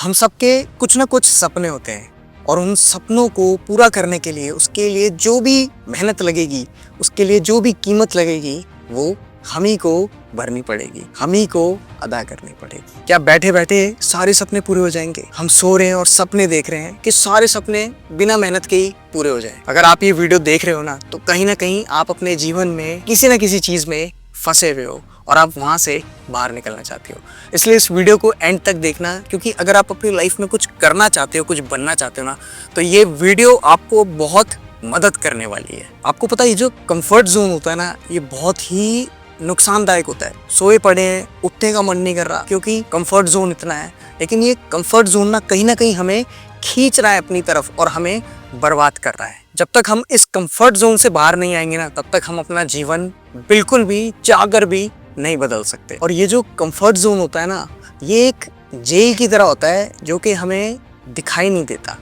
हम सबके कुछ ना कुछ सपने होते हैं और उन सपनों को पूरा करने के लिए उसके लिए जो भी मेहनत लगेगी, उसके लिए जो भी कीमत लगेगी, वो हम ही को भरनी पड़ेगी, हम ही को अदा करनी पड़ेगी। क्या बैठे बैठे सारे सपने पूरे हो जाएंगे? हम सो रहे हैं और सपने देख रहे हैं कि सारे सपने बिना मेहनत के ही पूरे हो जाएं। अगर आप ये वीडियो देख रहे हो ना, तो कहीं ना कहीं आप अपने जीवन में किसी ना किसी चीज में फंसे हुए हो और आप वहां से बाहर निकलना चाहते हो। इसलिए इस वीडियो को एंड तक देखना, क्योंकि अगर आप अपनी लाइफ में कुछ करना चाहते हो, कुछ बनना चाहते हो ना, तो ये वीडियो आपको बहुत मदद करने वाली है। आपको पता है, ये जो कंफर्ट जोन होता है ना, ये बहुत ही नुकसानदायक होता है। सोए पड़े हैं, उठने का मन नहीं कर रहा क्योंकि कंफर्ट जोन इतना है, लेकिन ये कंफर्ट जोन ना कहीं हमें खींच रहा है अपनी तरफ और हमें बर्बाद कर रहा है। जब तक हम इस कंफर्ट जोन से बाहर नहीं आएंगे ना, तब तक हम अपना जीवन बिल्कुल भी चाहकर भी नहीं बदल सकते। और ये जो कंफर्ट जोन होता है ना, ये एक जेल की तरह होता है जो कि हमें दिखाई नहीं देता।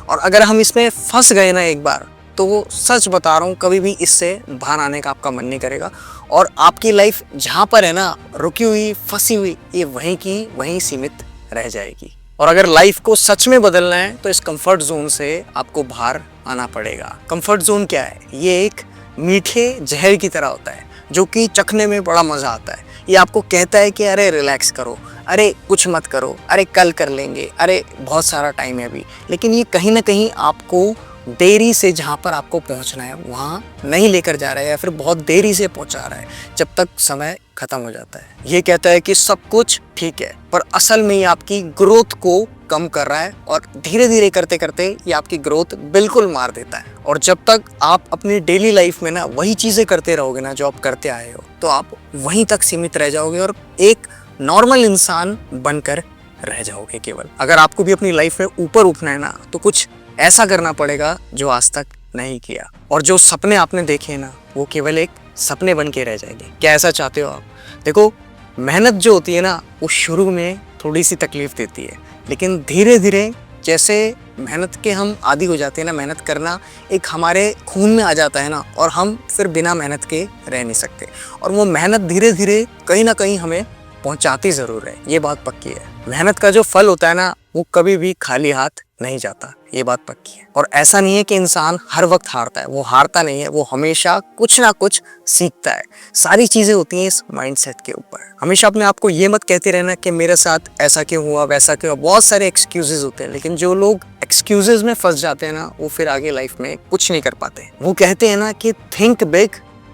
और अगर हम इसमें फंस गए ना एक बार, तो वो सच बता रहा हूँ, कभी भी इससे बाहर आने का आपका मन नहीं करेगा। और आपकी लाइफ जहाँ पर है ना, रुकी हुई, फंसी हुई, ये वहीं की वहीं सीमित रह जाएगी। और अगर लाइफ को सच में बदलना है तो इस कंफर्ट जोन से आपको बाहर आना पड़ेगा। कंफर्ट जोन क्या है? ये एक मीठे जहर की तरह होता है जो कि चखने में बड़ा मजा आता है। ये आपको कहता है कि अरे रिलैक्स करो, अरे कुछ मत करो, अरे कल कर लेंगे, अरे बहुत सारा टाइम है अभी। लेकिन ये कहीं ना कहीं आपको देरी से जहाँ पर आपको पहुँचना है वहाँ नहीं लेकर जा रहा है, या फिर बहुत देरी से पहुँचा रहा है जब तक समय खत्म हो जाता है। ये कहता है कि सब कुछ ठीक है, पर असल में ये आपकी ग्रोथ को कम कर रहा है और धीरे धीरे करते करते ये आपकी ग्रोथ बिल्कुल मार देता है। और जब तक आप अपनी डेली लाइफ में ना वही चीज़ें करते रहोगे ना जो आप करते आए हो, तो आप वहीं तक सीमित रह जाओगे और एक नॉर्मल इंसान बनकर रह जाओगे केवल। अगर आपको भी अपनी लाइफ में ऊपर उठना है ना, तो कुछ ऐसा करना पड़ेगा जो आज तक नहीं किया। और जो सपने आपने देखे हैं ना, वो केवल एक सपने बन के रह जाएंगे। क्या ऐसा चाहते हो आप? देखो, मेहनत जो होती है ना, वो शुरू में थोड़ी सी तकलीफ देती है, लेकिन धीरे धीरे जैसे मेहनत के हम आदी हो जाते हैं ना, मेहनत करना एक हमारे खून में आ जाता है ना, और हम फिर बिना मेहनत के रह नहीं सकते। और वो मेहनत धीरे धीरे कहीं ना कहीं हमें पहुंचाती ज़रूर है, ये बात पक्की है। मेहनत का जो फल होता है ना, वो कभी भी खाली हाथ नहीं जाता, ये बात पक्की है। और ऐसा नहीं है कि इंसान हर वक्त हारता है, वो हारता नहीं है, वो हमेशा कुछ ना कुछ सीखता है। सारी चीज़ें होती हैं इस माइंडसेट के ऊपर। हमेशा अपने आप को ये मत कहते रहना कि मेरे साथ ऐसा क्यों हुआ, वैसा क्यों हुआ। बहुत सारे एक्सक्यूजेज होते हैं, लेकिन जो लोग एक्सक्यूजेज में फंस जाते हैं ना, वो फिर आगे लाइफ में कुछ नहीं कर पाते। वो कहते हैं ना कि थिंक बिग,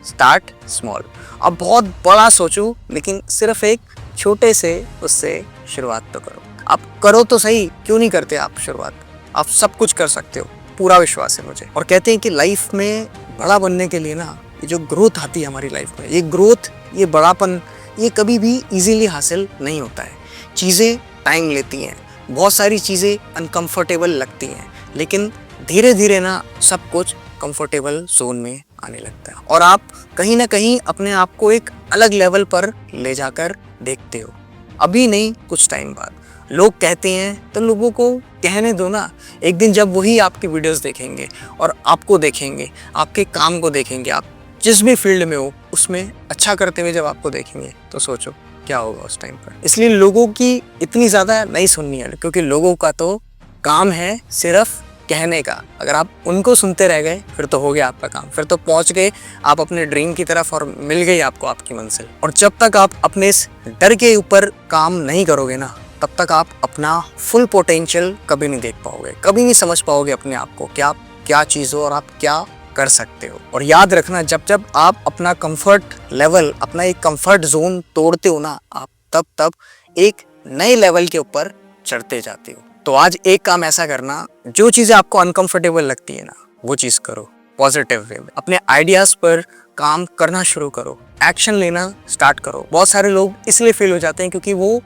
स्टार्ट स्मॉल। अब बहुत बड़ा सोचो, लेकिन सिर्फ एक छोटे से उससे शुरुआत तो करो। आप करो तो सही, क्यों नहीं करते आप शुरुआत? आप सब कुछ कर सकते हो, पूरा विश्वास है मुझे। और कहते हैं कि लाइफ में बड़ा बनने के लिए ना, ये जो ग्रोथ आती है हमारी लाइफ में, ये ग्रोथ, ये बड़ापन, ये कभी भी इजीली हासिल नहीं होता है। चीज़ें टाइम लेती हैं, बहुत सारी चीज़ें अनकंफर्टेबल लगती हैं, लेकिन धीरे धीरे ना सब कुछ कंफर्टेबल जोन में आने लगता है और आप कहीं ना कहीं अपने आप को एक अलग लेवल पर ले जाकर देखते हो। अभी नहीं, कुछ टाइम बाद। लोग कहते हैं तो लोगों को कहने दो ना। एक दिन जब वही आपकी वीडियोस देखेंगे और आपको देखेंगे, आपके काम को देखेंगे, आप जिस भी फील्ड में हो उसमें अच्छा करते हुए जब आपको देखेंगे, तो सोचो क्या होगा उस टाइम पर। इसलिए लोगों की इतनी ज़्यादा नहीं सुननी है, क्योंकि लोगों का तो काम है सिर्फ कहने का। अगर आप उनको सुनते रह गए, फिर तो हो गया आपका काम, फिर तो पहुंच गए आप अपने ड्रीम की तरफ और मिल गई आपको आपकी मंजिल। और जब तक आप अपने इस डर के ऊपर काम नहीं करोगे ना, तब तक आप अपना फुल पोटेंशियल कभी नहीं देख पाओगे, कभी नहीं समझ पाओगे अपने आप को कि आप क्या चीज़ हो और आप क्या कर सकते हो। और याद रखना, जब जब आप अपना कंफर्ट लेवल, अपना एक कंफर्ट जोन तोड़ते हो ना, आप तब एक नए लेवल के ऊपर चढ़ते जाते हो। तो आज एक काम ऐसा करना, जो चीज़ें आपको अनकंफर्टेबल लगती है ना, वो चीज़ करो पॉजिटिव वे में। अपने आइडियाज़ पर काम करना शुरू करो, एक्शन लेना स्टार्ट करो। बहुत सारे लोग इसलिए फेल हो जाते हैं क्योंकि वो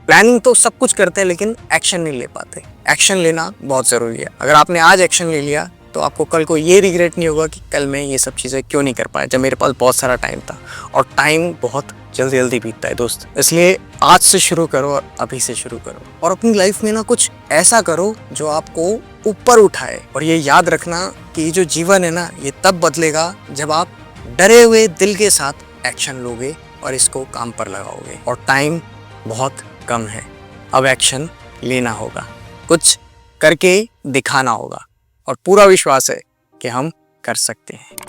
प्लानिंग तो सब कुछ करते हैं, लेकिन एक्शन नहीं ले पाते। एक्शन लेना बहुत ज़रूरी है। अगर आपने आज एक्शन ले लिया, तो आपको कल को ये रिग्रेट नहीं होगा कि कल मैं ये सब चीज़ें क्यों नहीं कर पाया, जब मेरे पास बहुत सारा टाइम था। और टाइम बहुत जल्दी जल्दी बीतता है दोस्त, इसलिए आज से शुरू करो और अभी से शुरू करो। और अपनी लाइफ में ना कुछ ऐसा करो जो आपको ऊपर उठाए। और ये याद रखना कि ये जो जीवन है ना, ये तब बदलेगा जब आप डरे हुए दिल के साथ एक्शन लोगे और इसको काम पर लगाओगे। और टाइम बहुत कम है, अब एक्शन लेना होगा, कुछ करके दिखाना होगा और पूरा विश्वास है कि हम कर सकते हैं।